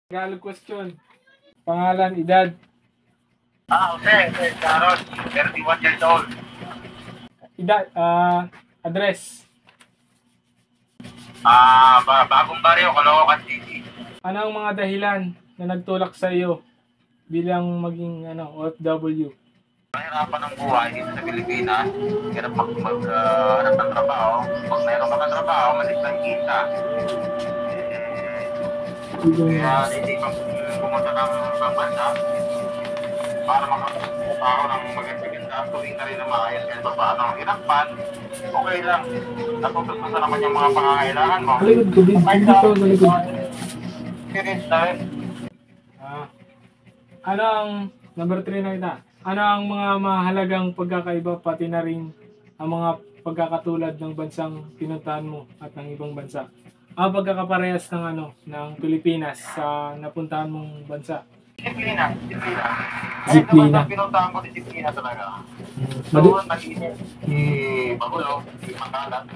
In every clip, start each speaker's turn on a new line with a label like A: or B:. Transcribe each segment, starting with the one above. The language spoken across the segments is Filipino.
A: Tagalog question. Pangalan, edad.
B: Jose Sharon, 31 years old.
A: Edad, address.
B: Bagong baryo, Caloocan City.
A: Ano ang mga dahilan na nagtulak sa iyo bilang maging OFW?
B: Mahirapan ng buhay dito sa Pilipinas. Hirap hanap ng trabaho. Pag mayroon ka ng trabaho, malis lang kita. Kaya naisipan pumunta ng ibang bansa para makatrabaho ng maganda-ganda. Tuwing na rin na maayos kahit pa paano. Hinakpan, okay lang. Natutos mo sa naman yung mga pangangailangan mo.
A: Malikod ko, dito malikod.
B: Experience na rin.
A: Ano ang, number 3 na kita, ano ang mga mahalagang pagkakaiba pati na rin ang mga pagkakatulad ng bansang pinuntahan mo at ng ibang bansa? Ang pagkakaparehas ng ng Pilipinas sa napuntahan mong bansa?
B: Disiplina.
A: Disiplina.
B: Kahit pinuntahan ko, disiplina talaga. So, nag-iinit. Magulo, makalat.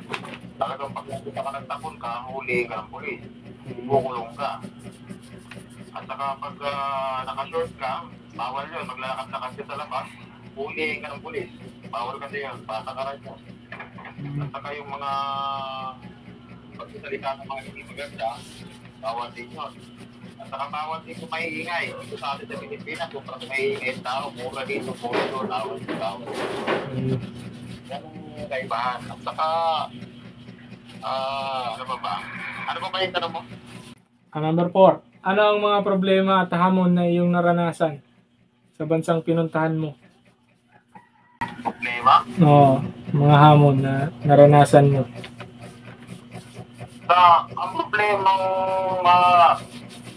B: Talagang pag nakita ka ng tapon ka, huli ka ng pulis. Bukulong ka. At saka pag naka-short ka, bawal yun. Maglakad-lakad ka sa labas, huli ka ng pulis. Bawal ka din yun, patakaran mo. At saka yung mga pagsasalita ng mga hindi maganda, bawal din yun. At saka bawal din kung maiingay. Ito sa atin sa Pilipinas, kung parang maiingay ang tao, mura dito, mura doon, tawal yung tao. Yan ang kaibahan. At saka, ano ba? Ano ba yung tanong mo?
A: Number 4. Ano ang mga problema at hamon na iyong naranasan sa bansang pinuntahan mo?
B: Problema?
A: Oo, mga hamon na naranasan mo.
B: Ang problemang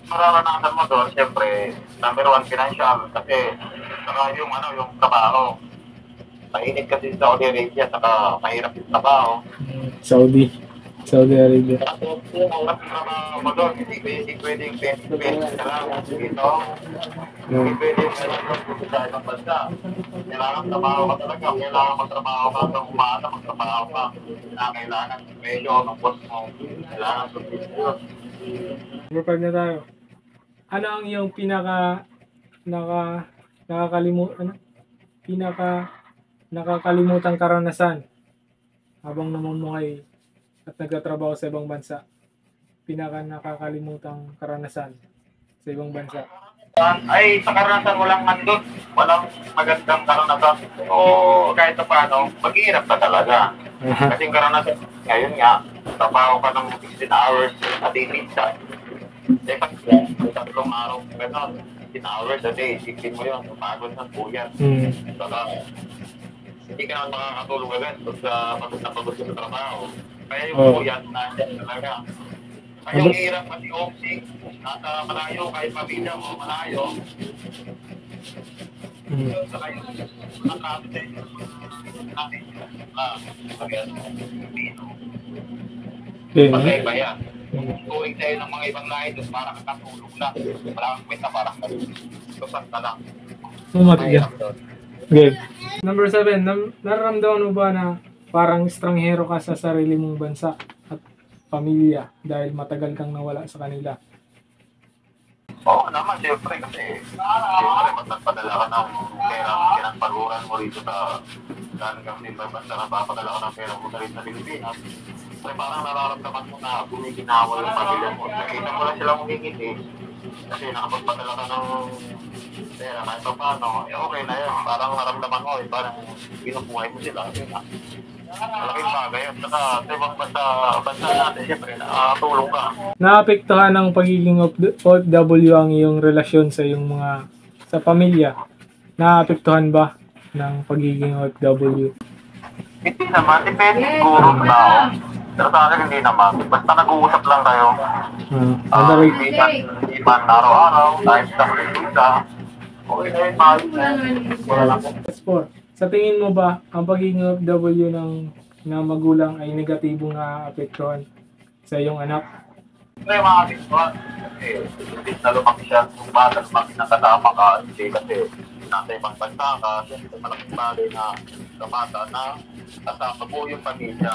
B: mararanasan mo doon, siyempre, number 1, financial. Kasi, saka yung trabaho. Mainit kasi sa Saudi Arabia, saka mahirap yung trabaho.
A: Saudi Arabia.
B: Kasi yung oras ng trabaho mo doon, hindi pwede yung 20 na lang dito. Hindi pwede yung sa ibang bansa. Kailangan trabaho ka talaga. Kailangan magtrabaho ka hanggang umaga, magtrabaho ka. Kailangan presyo ng boss mo. Kailangan subscription.
A: Number 5 na tayo. Ano ang iyong nakakalimutang karanasan habang namumuhay at nagtatrabaho sa ibang bansa? Nakakalimutang karanasan sa ibang bansa.
B: Ay, sa karanasan walang handot, walang magandang karanasan. O kahit pa paano, maghihirap ka talaga. Kasi yung karanasan, ngayon nga, trabaho ka ng 16 hours a day minsan. Eh, pag 3 araw, gano'n, 16 hours a day, isipin mo yun, pagod ng puyat. Saka, hindi ka naman makakatulog agad pag napagod ka sa trabaho. Kaya yung puyat na talaga. Kaya yung hirap kasi oxy, nasa malayo, kahit pamilya mo, malayo. Saka yung nakakabit natin, pag-iba yan. Tuwing sa'yo ng mga ibang lahi, doon parang katulog lang. Wala kang kwenta, parang tusan ka lang.
A: Okay. Number 7, nararamdaman mo ba na parang estranghero ka sa sarili mong bansa at pamilya dahil matagal kang nawala sa kanila?
B: Oo naman, siyempre kasi magpadala ka ng pera pinagpaguran mo rito sa hanggang sa ibang bansa na papadala ka ng pera mo na rin sa Pilipinas. Kasi parang nararamdaman mo na gumiginawa yung pamilya mo. Nakita mo lang silang humingiti kasi nakapagpadala ka ng pera kahit pa paano, okay na yun. Parang naramdaman mo, parang binubuhay mo sila. Malaking bagay yun. Saka sa ibang bansa natin, siyempre, nakatulong ka.
A: Naapektuhan ng pagiging OFW ang iyong relasyon sa iyong sa pamilya? Naapektuhan ba ng pagiging OFW?
B: Hindi naman, depende siguro sa tao. Pero sa akin hindi naman. Basta nag-uusap lang kayo. Hindi man araw-araw, kahit sa ka. Okay na yun, mahal. Wala lang.
A: Sa tingin mo ba, ang pagiging OFW ng magulang ay negatibong naapektuhan sa iyong anak?
B: Hindi, makakasituan. Kasi na lumaki siya, kung bata lumaki na kasama ka, hindi kasi nasa ibang bansa ka, siyempre malaking bagay na sa bata na kasama mo yung pamilya.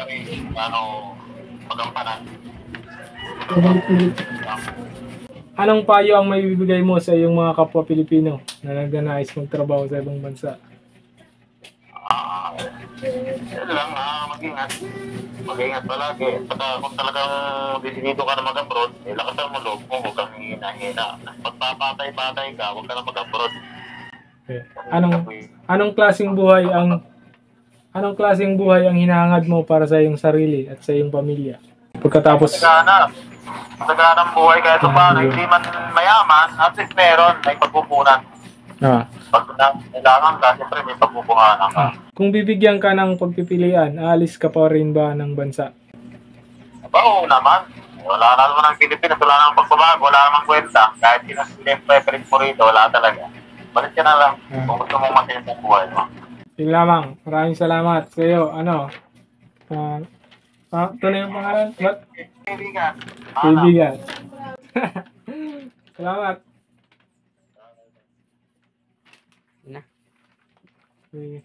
B: sarili, magampanan.
A: Anong payo ang may bibigay mo sa iyong mga kapwa Pilipino na nagnanais magtrabaho sa ibang bansa?
B: Yun lang, mag-ingat. Mag-ingat palagi. Saka kung talagang desidido ka na mag-abroad, lakasan mo loob mo, huwag kang hina-hina. Pagpapatay-patay ka, huwag ka na mag-abroad.
A: Okay. Anong klaseng buhay ang hinahangad mo para sa iyong sarili at sa iyong pamilya? Pagkatapos
B: Naghanap buhay kahit paano, hindi man mayaman, at least meron, may pagpupunan. Pag kailangan ka, siyempre may pagpupunan ka.
A: Kung bibigyan ka ng pagpipilian, aalis ka pa rin ba ng bansa?
B: Oo naman. Wala na naman ang Pilipinas, wala namang pagbabago, wala namang kwenta. Kahit preference mo rito, wala talaga. Balik ka na lang kung gusto mong matin ang buhay mo.
A: Yun lamang. Maraming salamat sa iyo. Ito na yung pangalan? What?
B: Kaibigan.
A: Kaibigan. Salamat.
C: Na.
A: Okay.